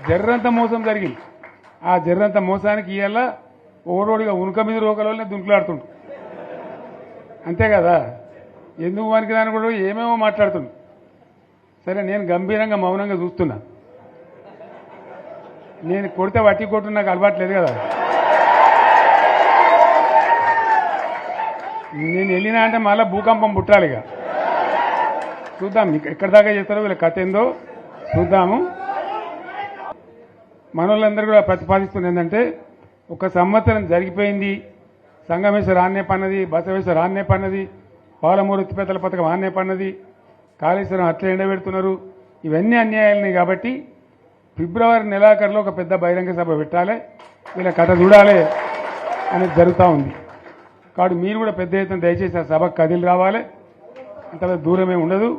జర్రంత మోసం జరిగింది. ఆ జర్రంత మోసానికి ఇవాళ ఓడోడిగా ఉనుక మీద రోకలనే దుంకులాడుతుండు. అంతే కదా, ఎందుకు వానికి దాని కూడా ఏమేమో మాట్లాడుతుండు. సరే, నేను గంభీరంగా మౌనంగా చూస్తున్నా. నేను కొడితే వట్టి కొట్టు నాకు అలవాట్లేదు కదా. నేను వెళ్ళినా అంటే మళ్ళీ భూకంపం పుట్టాలి. ఇక చూద్దాం ఎక్కడి దాకా చేస్తారో, వీళ్ళ కథ ఏందో చూద్దాము. మనోళ్ళందరూ కూడా ప్రతిపాదిస్తుంది ఏంటంటే, ఒక సంవత్సరం జరిగిపోయింది, సంగమేశ్వర ఆన్నే పన్నది, బసవేశ్వర ఆన్నే పన్నది, పాలమూరు ఎత్తిపోతల పథకం ఆన్నే పన్నది, కాళేశ్వరం అట్లా ఎండబెడుతున్నారు. ఇవన్నీ అన్యాయాలున్నాయి. కాబట్టి ఫిబ్రవరి నెలాఖరులో ఒక పెద్ద బహిరంగ సభ పెట్టాలి, వీళ్ళ కథ చూడాలి అనేది జరుగుతూ ఉంది. కాబట్టి మీరు కూడా పెద్ద ఎత్తున దయచేసి ఆ సభకు కదిలి రావాలి. అంత దూరమే ఉండదు.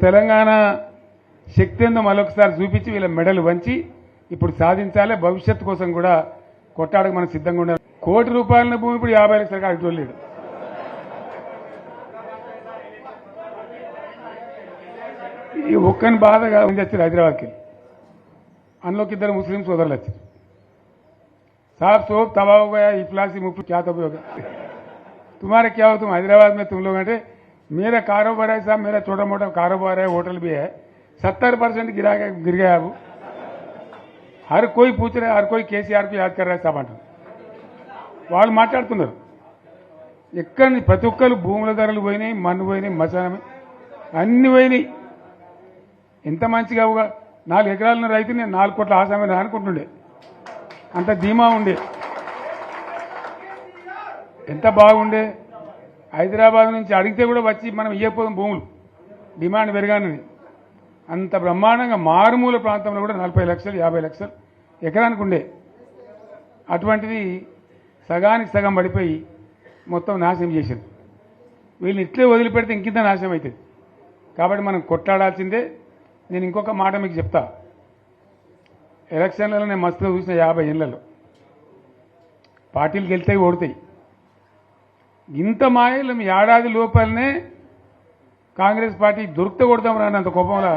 తెలంగాణ శక్తి ఏందో మరొకసారి చూపించి వీళ్ళ మెడలు వంచి ఇప్పుడు సాధించాలి. భవిష్యత్తు కోసం కూడా కొట్టాడకు మనం సిద్ధంగా ఉండాలి. ₹1,00,00,000 భూమి ఇప్పుడు 50 లక్షల కాడికి వెళ్ళాడు. ఈ ఒక్కని బాధగా ఉంది. వచ్చారు హైదరాబాద్కి, అందులోకి 2 ముస్లిం సోదరులు వచ్చారు. साहब सोप तबाह हो गया, इफलासी मुफ्त क्या तब होगा, तुम्हारे क्या हो, तुम हैदराबाद में तुम लोग हैं, मेरा कारोबार है साहब, मेरा छोटा मोटा कारोबार है, होटल भी है, 70% गिर गया अब. हर कोई पूछ रहे, हर कोई केसीआर को याद कर रहा है साहब अंటారు. వాళ్ళు మాట్లాడుతున్నారు. ఎక్కడ ప్రతి ఒక్కరు భూముల ధరలు పోయినాయి, మన్ను పోయినాయి, మసానం అన్ని పోయినాయి. ఎంత మంచిగా 4 ఎకరాల రైతు నేను 4 కోట్ల ఆసామని అనుకుంటుండే, అంత ధీమా ఉండే, ఎంత బాగుండే. హైదరాబాద్ నుంచి అడిగితే కూడా వచ్చి మనం ఇవ్వకపోదాం భూములు, డిమాండ్ పెరగానని. అంత బ్రహ్మాండంగా మారుమూల ప్రాంతంలో కూడా 40 లక్షలు 50 లక్షలు ఎకరానికి ఉండే. అటువంటిది సగానికి సగం పడిపోయి మొత్తం నాశనం చేశారు. వీళ్ళని ఇట్లే వదిలిపెడితే ఇంకింత నాశనం అవుతుంది. కాబట్టి మనం కొట్లాడాల్సిందే. నేను ఇంకొక మాట మీకు చెప్తా. ఎలక్షన్లలో నేను మస్తుగా చూసిన 50 ఏళ్లలో పార్టీలు గెలితాయి, ఓడతాయి. ఇంత మాయలు మీ ఏడాది లోపలనే కాంగ్రెస్ పార్టీ దొరికితే కొడతాం రానంత కోపంలో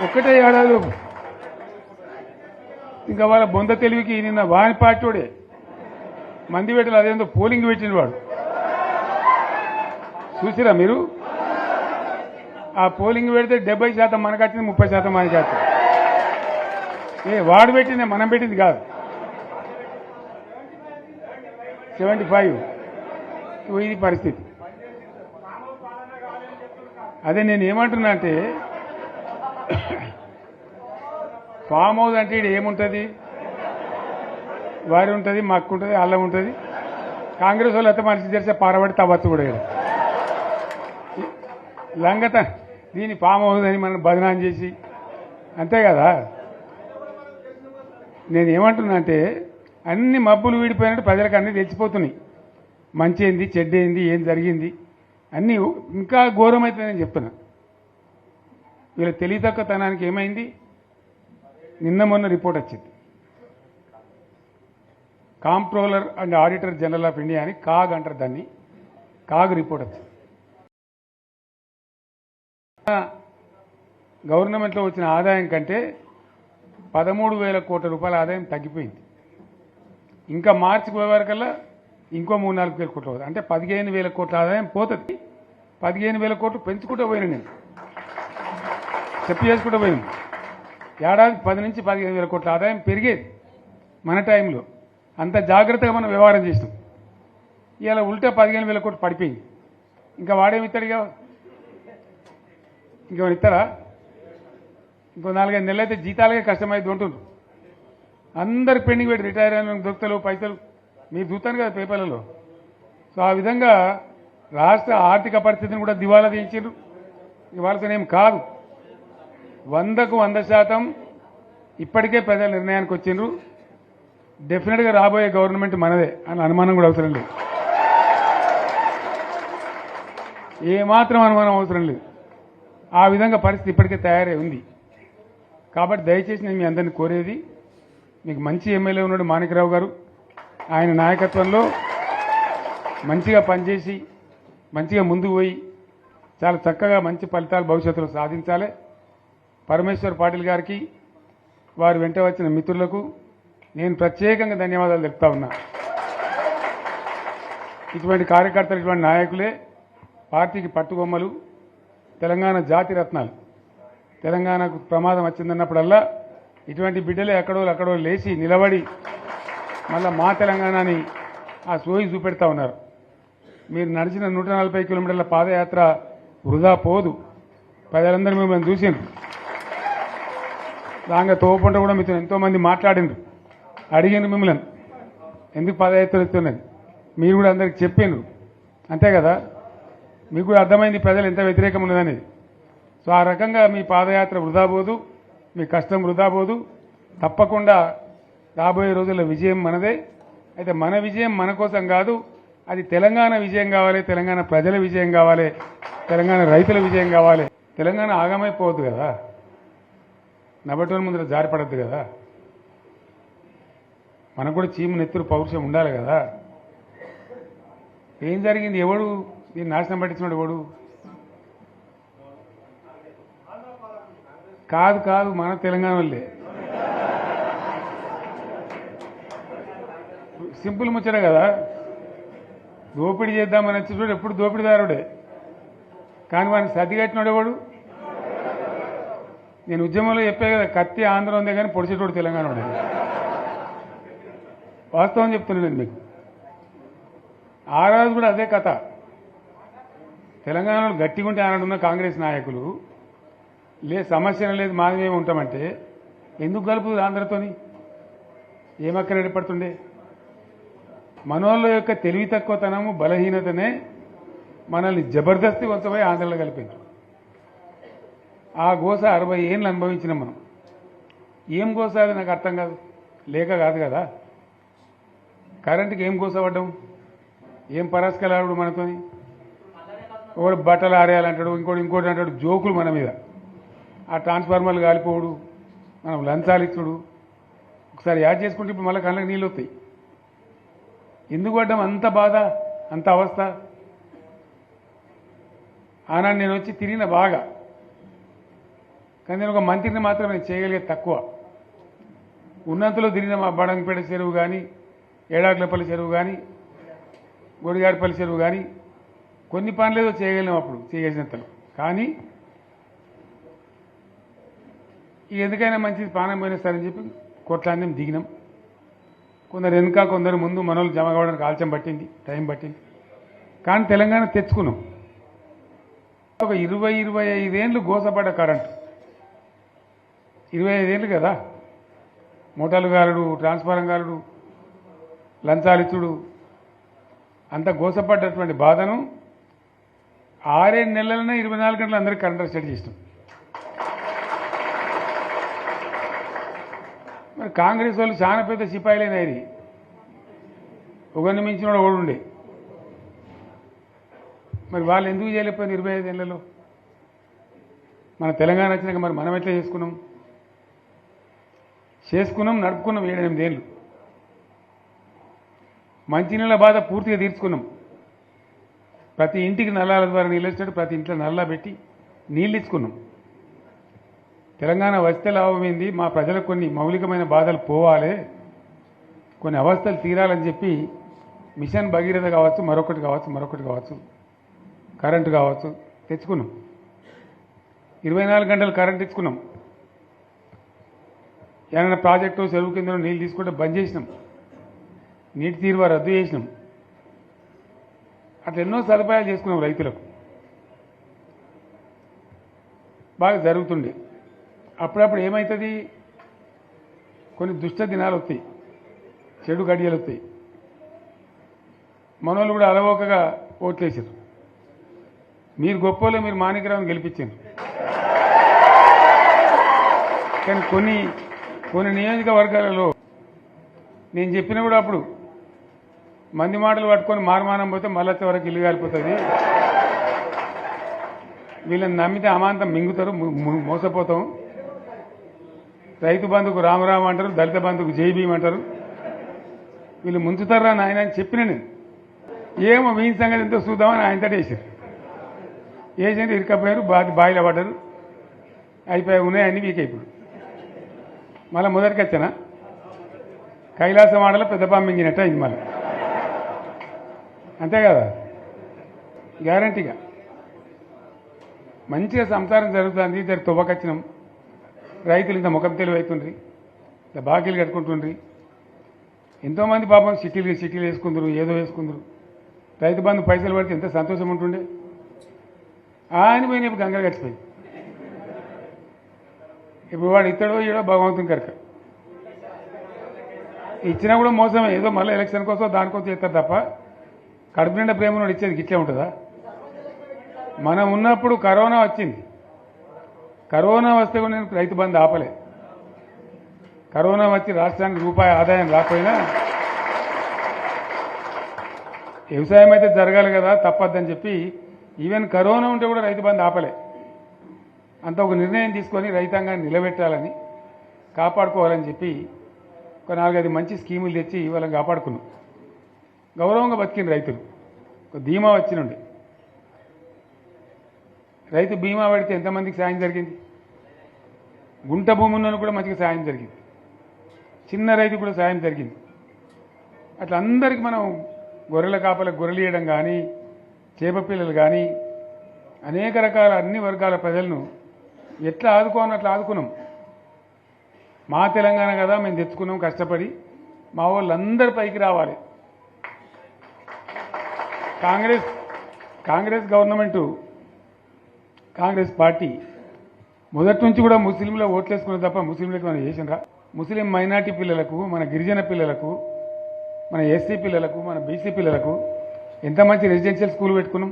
ఒక్కటే ఏడాది లోపు. ఇంకా వాళ్ళ బొంద తెలివికి నిన్న వాని పార్టీడే మంది పెట్టాలి, అదేందో పోలింగ్ పెట్టిన వాడు చూసిరా మీరు. ఆ పోలింగ్ పెడితే 70% మనకు వచ్చింది, 30% మనకి వచ్చింది. వాడు పెట్టింది, మనం పెట్టింది కాదు. 75 ఇది పరిస్థితి. అదే నేను ఏమంటున్నా అంటే, ఫామ్ హౌస్ అంటే ఇక్కడ ఏముంటుంది, వారి ఉంటుంది, మక్కు ఉంటుంది, అల్లం ఉంటుంది. కాంగ్రెస్ వాళ్ళు అయితే మనిషి చేస్తే పారబడి తవ్వచ్చు కూడా లంగత. దీన్ని ఫామ్ హౌస్ అని మనం బదనాం చేసి, అంతే కదా. నేను ఏమంటున్నా అంటే, అన్ని మబ్బులు వీడిపోయినట్టు ప్రజలకు అన్నీ తెలిసిపోతున్నాయి. మంచి ఏంది, చెడ్డ ఏంది, ఏం జరిగింది అన్నీ ఇంకా ఘోరమైతే నేను చెప్తున్నా. వీళ్ళ తెలివితక్కువతనానికి ఏమైంది, నిన్న మొన్న రిపోర్ట్ వచ్చింది. Comptroller and auditor general of India అని కాగ్ అంటారు దాన్ని. కాగ్ రిపోర్ట్ వచ్చింది. గవర్నమెంట్లో వచ్చిన ఆదాయం కంటే 13,000 కోట్ల రూపాయల ఆదాయం తగ్గిపోయింది. ఇంకా మార్చికి పోయే వరకల్లా ఇంకో 3-4 కోట్ల అవుతుంది. అంటే 15,000 కోట్ల ఆదాయం పోతుంది. 15,000 కోట్లు పెంచుకుంటూ పోయినా, నేను చెప్పి చేసుకుంటూ పోయినాను. ఏడాది 10 నుంచి 15,000 కోట్ల ఆదాయం పెరిగేది మన టైంలో. అంత జాగ్రత్తగా మనం వ్యవహారం చేసినాం. ఇవాళ ఉల్టా 15,000 కోట్లు పడిపోయింది. ఇంకా వాడేమి ఇస్తాడు, ఇంకేమైనా ఇస్తారా? ఇంకో 4-5 నెలలు అయితే జీతాలకే కష్టమైంది ఉంటున్నారు. అందరు పెండింగ్ పెట్టి రిటైర్ అయిన దొరుకుతలు పైసలు మీరు చూస్తాను కదా పేపర్లలో. సో ఆ విధంగా రాష్ట్ర ఆర్థిక పరిస్థితిని కూడా దివాలా తీయించారు. ఇవాళతోనేం కాదు, 100కు 100% ఇప్పటికే ప్రజల నిర్ణయానికి వచ్చిండ్రు. డెఫినెట్గా రాబోయే గవర్నమెంట్ మనదే అని అనుమానం కూడా అవసరం లేదు, ఏమాత్రం అనుమానం అవసరం లేదు. ఆ విధంగా పరిస్థితి ఇప్పటికే తయారై ఉంది. కాబట్టి దయచేసి నేను మీ అందరినీ కోరేది, మీకు మంచి ఎమ్మెల్యే ఉన్నాడు మాణిక్రావు గారు, ఆయన నాయకత్వంలో మంచిగా పనిచేసి మంచిగా ముందుకు పోయి చాలా చక్కగా మంచి ఫలితాలు భవిష్యత్తులో సాధించాలి. పరమేశ్వర్ పాటిల్ గారికి వారి వెంట వచ్చిన మిత్రులకు నేను ప్రత్యేకంగా ధన్యవాదాలు తెలుపుతా ఉన్నా. ఇటువంటి కార్యకర్తలు, ఇటువంటి నాయకులే పార్టీకి పట్టుకొమ్మలు, తెలంగాణ జాతి రత్నాలు. తెలంగాణకు ప్రమాదం వచ్చిందన్నప్పుడల్లా ఇటువంటి బిడ్డలే అక్కడో లేచి నిలబడి మళ్ళా మా తెలంగాణని ఆ సోయి చూపెడతా ఉన్నారు. మీరు నడిచిన 140 కిలోమీటర్ల పాదయాత్ర వృధా పోదు. ప్రజలందరూ మిమ్మల్ని చూసిండ్రు. దాంగా తోపంట కూడా మీతో ఎంతోమంది మాట్లాడిండ్రు, అడిగిండ్రు మిమ్మల్ని ఎందుకు పాదయాత్ర ఇస్తున్నది. మీరు కూడా అందరికి చెప్పిండ్రు, అంతే కదా. మీకు కూడా అర్థమైంది ప్రజలు ఎంత వ్యతిరేకం ఉన్నదనేది. సో ఆ రకంగా మీ పాదయాత్ర వృధా పోదు, మీ కష్టం వృధా పోదు. తప్పకుండా రాబోయే రోజుల్లో విజయం మనదే. అయితే మన విజయం మన కోసం కాదు, అది తెలంగాణ విజయం కావాలి, తెలంగాణ ప్రజల విజయం కావాలి, తెలంగాణ రైతుల విజయం కావాలి. తెలంగాణ ఆగమైపోవద్దు కదా, నబటోని ముందర జారిపడద్దు కదా. మనకు కూడా చీము నెత్తురు పౌరుషం ఉండాలి కదా. ఏం జరిగింది? ఎవడు దీన్ని నాశనం పట్టించినాడు? ఎవడు? కాదు మన తెలంగాణ వాళ్ళే. సింపుల్ ముచ్చట కదా. దోపిడీ చేద్దామని వచ్చేటోడు ఎప్పుడు దోపిడీదారుడే, కానీ వాడిని సర్దిగట్టినాడు ఎవడు? నేను ఉద్యమంలో చెప్పే కదా, కత్తి ఆంధ్ర ఉందే కానీ పొడిచేటోడు తెలంగాణ వాడే. వాస్తవం చెప్తున్నాను మీకు. ఆ రోజు కూడా అదే కథ. తెలంగాణలో గట్టిగా ఉంటే ఆనాడున్న కాంగ్రెస్ నాయకులు సమస్య లేదు మాది మేము ఉంటామంటే ఎందుకు కలుపుతుంది ఆంధ్రతోని? ఏమక్కడ ఏర్పడుతుండే? మనోళ్ళ యొక్క తెలివి తక్కువతనము, బలహీనతనే మనల్ని జబర్దస్తి వంచబోయి ఆంధ్రలో కలిపింది. ఆ గోస 60 ఏళ్ళు అనుభవించినాం మనం. ఏం గోస అది నాకు అర్థం కాదు. లేక కాదు కదా. కరెంటుకి ఏం గోస పడ్డాం? ఏం పరాస్కలాడు మనతోని? ఒకడు బట్టలు ఆరేయాలంటాడు, ఇంకోటి అంటాడు. జోకులు మన మీద. ఆ ట్రాన్స్ఫార్మర్లు కాలిపోవడు, మనం లంచాలు ఇచ్చుడు. ఒకసారి యాడ్ చేసుకుంటే ఇప్పుడు మళ్ళీ కళ్ళకి నీళ్ళు వస్తాయి. ఎందుకు పడ్డాం అంత బాధ, అంత అవస్థ? ఆనాడు నేను వచ్చి తిరిగిన బాగా, కానీ నేను ఒక మంత్రిని మాత్రం నేను చేయగలిగే తక్కువ. ఉన్నంతలో తిరిగిన మా బడంగపేట చెరువు కానీ, ఏడాకులపల్లి చెరువు కానీ, గొడిగాడిపల్లి చెరువు కానీ కొన్ని పనులేదో చేయగలిగినాం అప్పుడు చేసినంతలో. కానీ ఎందుకైనా మంచిది ప్రాణం పోయినా సరే అని చెప్పి కొట్లాన్ని దిగినాం. కొందరు వెనుక, కొందరు ముందు. మనోళ్ళు జమ కావడానికి ఆలస్యం పట్టింది, టైం పట్టింది. కానీ తెలంగాణ తెచ్చుకున్నాం. ఒక 20-25 ఏళ్ళు గోసపడ్డ కరెంటు. 25 ఏళ్ళు కదా. మోటార్లు గారుడు, ట్రాన్స్ఫారం గారుడు, లంచాలిచ్చుడు, అంత గోసపడ్డటువంటి బాధను 6-7 నెలలనే 24 గంటలు అందరికీ కరెంట్ సెట్ చేసినాం. మరి కాంగ్రెస్ వాళ్ళు చాలా పెద్ద సిపాయిలేనాయి. ఒకరిని మించిన వాడు ఉండే. మరి వాళ్ళు ఎందుకు చేయలేకపోయింది 25 ఏళ్లలో? మన తెలంగాణ వచ్చినాక మరి మనం ఎట్లా చేసుకున్నాం? నడుపుకున్నాం 7-8 ఏళ్ళు. మంచినీళ్ళ బాధ పూర్తిగా తీర్చుకున్నాం. ప్రతి ఇంటికి నల్లాల ద్వారా నీళ్ళు వచ్చాడు, ప్రతి ఇంట్లో నల్లా పెట్టి నీళ్ళు ఇచ్చుకున్నాం. తెలంగాణ వస్తే లాభమైంది. మా ప్రజలకు కొన్ని మౌలికమైన బాధలు పోవాలి, కొన్ని అవస్థలు తీరాలని చెప్పి మిషన్ భగీరథ కావచ్చు, మరొకటి కావచ్చు, కరెంటు కావచ్చు తెచ్చుకున్నాం. 24 గంటలు కరెంట్ ఇచ్చుకున్నాం. ఏమైనా ప్రాజెక్టు చెరువు కింద నీళ్ళు తీసుకుంటే బంద్ చేసినాం. నీటి తీరువా రద్దు చేసినాం. అట్లా ఎన్నో సదుపాయాలు చేసుకున్నాం. రైతులకు బాగా జరుగుతుండే. అప్పుడప్పుడు ఏమవుతుంది? కొన్ని దుష్ట దినాలు వస్తాయి, చెడు గడియలు వస్తాయి. మనోళ్ళు కూడా అలవోకగా ఓట్లేసారు. మీరు గొప్పలో మీరు మాణిక్యరావుని గెలిపించారు. కానీ కొన్ని నియోజకవర్గాలలో నేను చెప్పిన కూడా అప్పుడు మంది మాటలు పట్టుకొని మారుమానం పోతే మళ్ళీ వరకు ఇల్లు కాలిపోతుంది, వీళ్ళని నమ్మితే అమాంతం మింగుతారు, మోసపోతాం. రైతు బంధుకు రామరామ అంటారు, దళిత బంధుకు జై భీమ్ అంటారు, వీళ్ళు ముంచుతారా నాయన అని చెప్పిన నేను. ఏమో వీని సంగతి ఎంతో చూద్దామని ఆయనతో వేసారు. ఇరకపోయారు, బాయిలో పడ్డారు. అయిపోయి ఉన్నాయి అన్ని వీక్ ఇప్పుడు మళ్ళీ మొదటికి వచ్చానా కైలాసం ఆడలో పెద్ద పంపించినట్టు అయింది మళ్ళీ అంతే కదా గ్యారంటీగా మంచిగా సంసారం జరుగుతుంది ఇద్దరు తువ్వకచ్చినాం రైతులు ఇంత ముఖం తెలివి అవుతుండ్రి ఇంత బాకీలు కట్టుకుంటుండ్రి ఎంతోమంది పాపం సిటీలు వేసుకుందరు ఏదో వేసుకుందరు రైతు బంధు పైసలు పడితే ఎంత సంతోషం ఉంటుండే ఆయన పోయిన ఇప్పుడు గంగలు గడిచిపోయి ఇప్పుడు వాడు ఇత్తడో ఈడో భగవంతుని కనుక ఇచ్చినా కూడా మోసమే ఏదో మళ్ళీ ఎలక్షన్ కోసం దానికోసం చేస్తారు తప్ప కడుపు నిండా ప్రేమను ఇచ్చేది గిట్లే ఉంటుందా మనం ఉన్నప్పుడు కరోనా వచ్చింది కరోనా వస్తే కూడా నేను రైతు బంధు ఆపలే కరోనా వచ్చి రాష్ట్రానికి రూపాయి ఆదాయం రాకపోయినా వ్యవసాయం అయితే జరగాలి కదా తప్పద్దని చెప్పి ఈవెన్ కరోనా ఉంటే కూడా రైతు బంధు ఆపలే అంత ఒక నిర్ణయం తీసుకొని రైతాంగాన్ని నిలబెట్టాలని కాపాడుకోవాలని చెప్పి ఒక 4-5 మంచి స్కీములు తెచ్చి వాళ్ళని కాపాడుకున్నాం గౌరవంగా బతికిన రైతులు ఒక ధీమా వచ్చినుండి రైతు బీమా పడితే ఎంతమందికి సాయం జరిగింది గుంట భూమి ఉన్న కూడా మంచిగా సాయం జరిగింది చిన్న రైతు కూడా సాయం జరిగింది అట్లా అందరికీ మనం గొర్రెల కాపలకు గొర్రెలు ఇవ్వడం కానీ చేప పిల్లలు కానీ అనేక రకాల అన్ని వర్గాల ప్రజలను ఎట్లా ఆదుకోని అట్లా ఆదుకున్నాం మా తెలంగాణ కదా మేము తెచ్చుకున్నాం కష్టపడి మా వాళ్ళందరి పైకి రావాలి కాంగ్రెస్ గవర్నమెంటు కాంగ్రెస్ పార్టీ మొదటి నుంచి కూడా ముస్లింల ఓట్లేసుకునే తప్ప ముస్లింలకు మనం చేసినరా ముస్లిం మైనార్టీ పిల్లలకు మన గిరిజన పిల్లలకు మన ఎస్సీ పిల్లలకు మన బీసీ పిల్లలకు ఎంత మంచి రెసిడెన్షియల్ స్కూల్ పెట్టుకున్నాం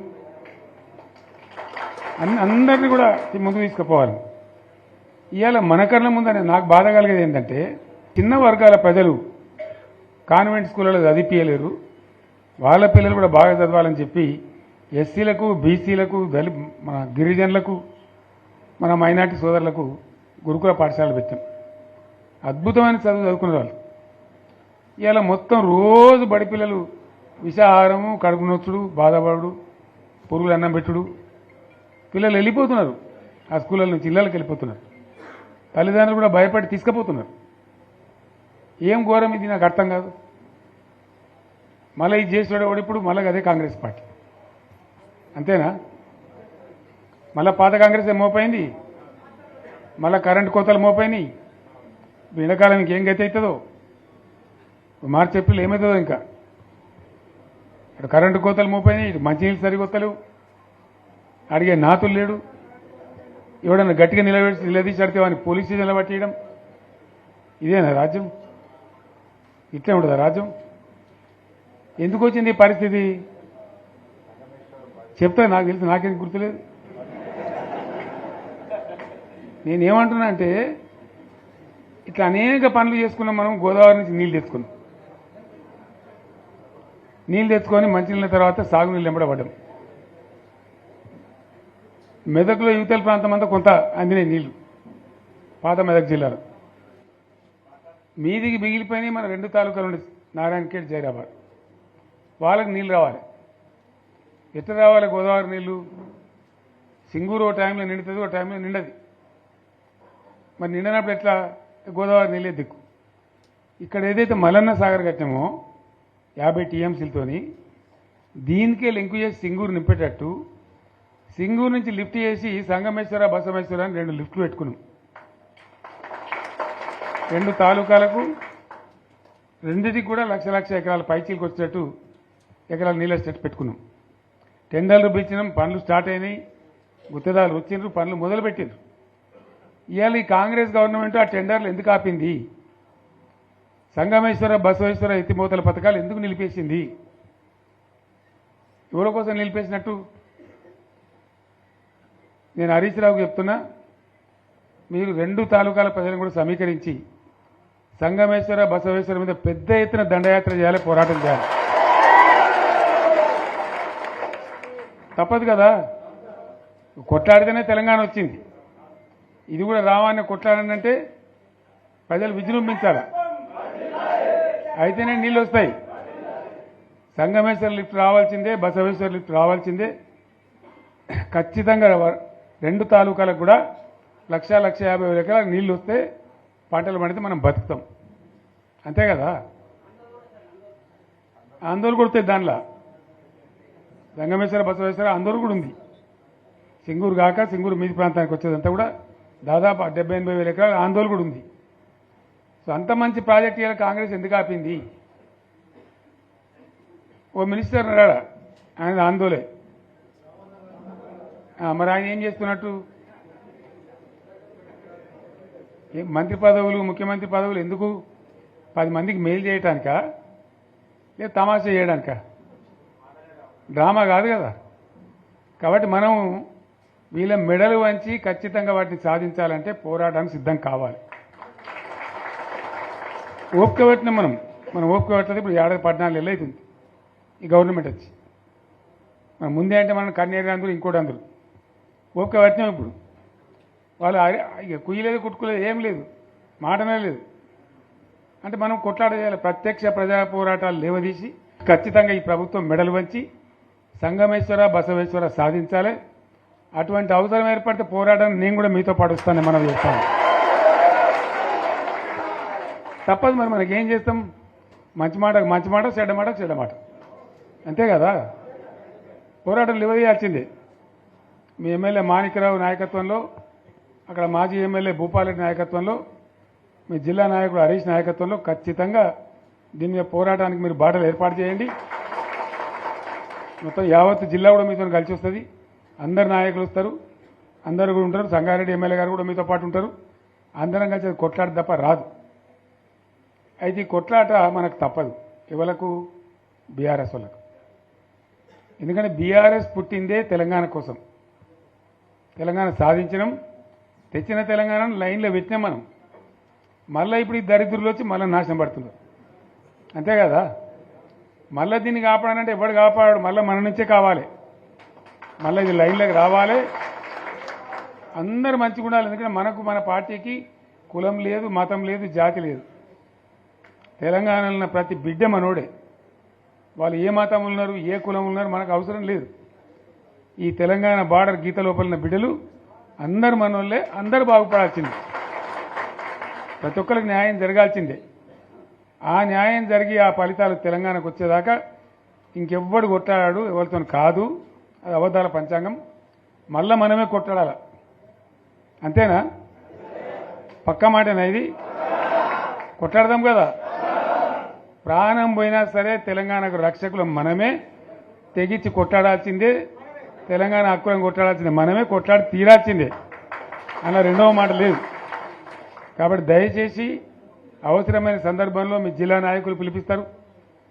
అందరినీ కూడా ముందుకు తీసుకుపోవాలి ఇవాళ మన కళ్ళ ముందని నాకు బాధ కలిగేది ఏంటంటే చిన్న వర్గాల ప్రజలు కాన్వెంట్ స్కూళ్ళలో చదివించలేరు వాళ్ళ పిల్లలు కూడా బాగా చదవాలని చెప్పి ఎస్సీలకు బీసీలకు మన గిరిజనులకు మన మైనార్టీ సోదరులకు గురుకుల పాఠశాలలు పెట్టాం అద్భుతమైన చదువుకునే వాళ్ళు ఇవాళ మొత్తం రోజు బడి పిల్లలు విషాహారము కడుపు నొచ్చుడు బాధపడు పురుగులు అన్నం పెట్టుడు పిల్లలు వెళ్ళిపోతున్నారు ఆ స్కూళ్ళ నుంచి ఇళ్ళకి వెళ్ళిపోతున్నారు తల్లిదండ్రులు కూడా భయపడి తీసుకుపోతున్నారు ఏం ఘోరం ఇది నాకు అర్థం కాదు మళ్ళీ ఇది చేసేవాడు ఇప్పుడు మళ్ళీ అదే కాంగ్రెస్ పార్టీ అంతేనా మళ్ళీ పాత కాంగ్రెస్ మోపోయింది మళ్ళీ కరెంటు కోతలు మోపోయినాయి ఎండాకాలం ఇంకేం గతి అవుతుందో మార్చి ఏప్రిల్ ఏమవుతుందో ఇంకా ఇటు కరెంటు కోతలు మోపోయినాయి ఇటు మంచినీళ్ళు సరికొత్తలేవు అడిగే నాతులు లేడు ఎవడన్నా గట్టిగా నిలదీసి అడితే వాడిని పోలీస్ స్టేషన్లో పట్టేయడం ఇదేనా రాజ్యం ఇట్లే ఉంటుందా రాజ్యం ఎందుకు వచ్చింది ఈ పరిస్థితి చెప్తా నాకు తెలుసు నాకేం గుర్తులేదు నేనేమంటున్నా అంటే ఇట్లా అనేక పనులు చేసుకున్నాం మనం గోదావరి నుంచి నీళ్ళు తెచ్చుకున్నాం నీళ్ళు తెచ్చుకొని మంచినీళ్ళ తర్వాత సాగునీళ్ళు ఎంబడబడ్డాం మెదక్లో యువతల ప్రాంతం అంతా కొంత అందినాయి నీళ్లు పాత మెదక్ జిల్లాలో మీదికి మిగిలిపోయినాయి మన 2 తాలూకాలు ఉండే నారాయణఖేడ్ జైరాబాద్ వాళ్ళకి నీళ్ళు రావాలి ఎట్లా రావాలి గోదావరి నీళ్లు సింగూరు ఓ టైంలో నిండుతుంది ఓ టైంలో నిండది మరి నిండినప్పుడు ఎట్లా గోదావరి నీళ్ళే దిక్కు ఇక్కడ ఏదైతే మలన్న సాగర్ కట్టామో 50 టీఎంసీలతోని దీనికే లింకు చేసి సింగూరు నింపేటట్టు సింగూరు నుంచి లిఫ్ట్ చేసి సంగమేశ్వర బసమేశ్వర అని 2 లిఫ్ట్లు పెట్టుకున్నాం 2 తాలూకాలకు రెండింటికి కూడా లక్ష ఎకరాల పైచీలకు వచ్చేటట్టు ఎకరాల నీళ్ళ స్టెట్ పెట్టుకున్నాం టెండర్లు పిలిచినాం పనులు స్టార్ట్ అయినాయి గుత్తేదారులు వచ్చిండ్రు పనులు మొదలుపెట్టిండ్రు ఇవాళ ఈ కాంగ్రెస్ గవర్నమెంట్ ఆ టెండర్లు ఎందుకు ఆపింది సంగమేశ్వర బసవేశ్వర ఎత్తిపోతల పథకాలు ఎందుకు నిలిపేసింది ఎవరి కోసం నిలిపేసినట్టు నేను హరీష్ రావుకు చెప్తున్నా మీరు 2 తాలూకాల ప్రజలను కూడా సమీకరించి సంగమేశ్వర బసవేశ్వర మీద పెద్ద ఎత్తున దండయాత్ర చేయాలి పోరాటం చేయాలి తప్పదు కదా కొట్లాడితేనే తెలంగాణ వచ్చింది ఇది కూడా రావాలని కొట్లాడంటే ప్రజలు విజృంభించాలి అయితేనే నీళ్ళు వస్తాయి సంగమేశ్వర లిఫ్ట్ రావాల్సిందే బసవేశ్వర లిఫ్ట్ రావాల్సిందే ఖచ్చితంగా 2 తాలూకాలకు కూడా 1,50,000 ఎకరాలకు నీళ్లు వస్తే పంటలు పండితే మనం బతుకుతాం. అంతే కదా? ఆందోళన కొడితే దానిలో సంగమేశ్వర బసవేశ్వర ఆందోళన కూడా ఉంది. సింగూరు కాక సింగూరు మీది ప్రాంతానికి వచ్చేదంతా కూడా దాదాపు 70,000-80,000 ఎకరాల ఆందోళన కూడా ఉంది. సో అంత మంచి ప్రాజెక్ట్ ఇవాళ కాంగ్రెస్ ఎందుకు ఆపింది? ఓ మినిస్టర్ ఉన్నాడా, ఆయన ఆందోళన. మరి ఆయన ఏం చేస్తున్నట్టు? మంత్రి పదవులు, ముఖ్యమంత్రి పదవులు ఎందుకు? 10 మందికి మెయిల్ చేయడానికా, లేదా తమాషా చేయడానికా? డ్రామా కాదు కదా. కాబట్టి మనం వీళ్ళ మెడలు వంచి ఖచ్చితంగా వాటిని సాధించాలంటే పోరాటానికి సిద్ధం కావాలి. ఓపిక పట్టిన మనం ఓపిక పట్టలేదు. ఇప్పుడు 14 ఏళ్ళు అవుతుంది ఈ గవర్నమెంట్ వచ్చి. మనం ముందే అంటే మనం కన్నేరు అందరూ ఇంకోటి అందరూ ఓపిక పట్టినాం. ఇప్పుడు వాళ్ళు ఇక కుయ్యలేదు, కుట్టుకోలేదు, ఏం లేదు, మాటనే లేదు. అంటే మనం కొట్లాట చేయాలి. ప్రత్యక్ష ప్రజా పోరాటాలు లేవదీసి ఖచ్చితంగా ఈ ప్రభుత్వం మెడలు వంచి సంగమేశ్వర బసవేశ్వర సాధించాలి. అటువంటి అవసరం ఏర్పడితే పోరాటాన్ని నేను కూడా మీతో పాటు వస్తాను, మనం చేస్తాను. తప్పదు. మరి మనకేం చేస్తాం? మంచి మాటకు మంచి మాట, చెడ్డ మాటకు చెడ్డ మాట, అంతే కదా. పోరాటం లేవదీయాల్సిందే. మీ ఎమ్మెల్యే మాణిక్యరావు నాయకత్వంలో, అక్కడ మాజీ ఎమ్మెల్యే భూపాలరెడ్డి నాయకత్వంలో, మీ జిల్లా నాయకుడు హరీష్ నాయకత్వంలో ఖచ్చితంగా దీని మీద పోరాటానికి మీరు బాటలు ఏర్పాటు చేయండి. మొత్తం యావత్ జిల్లా కూడా మీతో కలిసి వస్తుంది. అందరు నాయకులు వస్తారు, అందరు కూడా ఉంటారు. సంగారెడ్డి ఎమ్మెల్యే గారు కూడా మీతో పాటు ఉంటారు. అందరం కలిసి కొట్లాట తప్ప రాదు. అయితే ఈ కొట్లాట మనకు తప్పదు. ఎవలకు? బీఆర్ఎస్ వాళ్ళకు. ఎందుకంటే బీఆర్ఎస్ పుట్టిందే తెలంగాణ కోసం. తెలంగాణ సాధించడం, తెచ్చిన తెలంగాణను లైన్లో పెట్టినాం మనం. మళ్ళీ ఇప్పుడు ఈ దరిద్రులు వచ్చి మళ్ళీ నాశనం పడుతున్నారు, అంతే కదా. మళ్ళీ దీన్ని కాపాడాలంటే ఎవడు కాపాడాడు? మళ్ళీ మన నుంచే కావాలి. మళ్ళీ ఇది లైన్లోకి రావాలి. అందరూ మంచిగా ఉండాలి. ఎందుకంటే మనకు, మన పార్టీకి కులం లేదు, మతం లేదు, జాతి లేదు. తెలంగాణలో ఉన్న ప్రతి బిడ్డ మనోడే. వాళ్ళు ఏ మతం ఉన్నారు, ఏ కులం ఉన్నారు మనకు అవసరం లేదు. ఈ తెలంగాణ బార్డర్ గీత లోపలిన బిడ్డలు అందరు మనోళ్ళే. అందరూ బాగుపడాల్సిందే. ప్రతి ఒక్కరికి న్యాయం జరగాల్సిందే. ఆ న్యాయం జరిగి ఆ ఫలితాలు తెలంగాణకు వచ్చేదాకా ఇంకెవ్వడు కొట్లాడాడు, ఎవరితో కాదు. అది అబద్ధాల పంచాంగం. మళ్ళా మనమే కొట్లాడాల, అంతేనా? పక్కా మాటేనా ఇది? కొట్లాడదాం కదా. ప్రాణం పోయినా సరే తెలంగాణకు రక్షకులు మనమే. తెగించి కొట్లాడాల్సిందే. తెలంగాణ హక్కులను కొట్లాడాల్సిందే మనమే. కొట్లాడి తీరాల్సిందే. అలా రెండవ మాట లేదు. కాబట్టి దయచేసి అవసరమైన సందర్భంలో మీ జిల్లా నాయకులు పిలిపిస్తారు,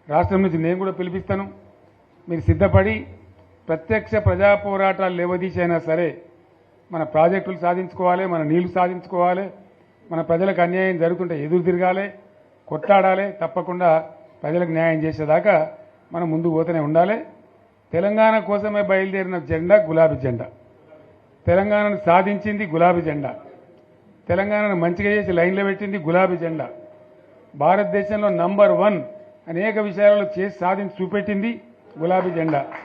రాష్ట్రం నుంచి నేను కూడా పిలిపిస్తాను. మీరు సిద్ధపడి ప్రత్యక్ష ప్రజా పోరాటాలు లేవదీసైనా సరే మన ప్రాజెక్టులు సాధించుకోవాలి, మన నీళ్లు సాధించుకోవాలి, మన ప్రజలకు అన్యాయం జరుగుతుంటే ఎదురు తిరగాలి, కొట్లాడాలి. తప్పకుండా ప్రజలకు న్యాయం చేసేదాకా మనం ముందుకు పోతూనే ఉండాలి. తెలంగాణ కోసమే బయలుదేరిన జెండా గులాబీ జెండా. తెలంగాణను సాధించింది గులాబీ జెండా. తెలంగాణను మంచిగా చేసి లైన్లో పెట్టింది గులాబీ జెండా. భారతదేశంలో నంబర్ 1 అనేక విషయాలలో చేసి సాధించి చూపెట్టింది గులాబీ జెండా.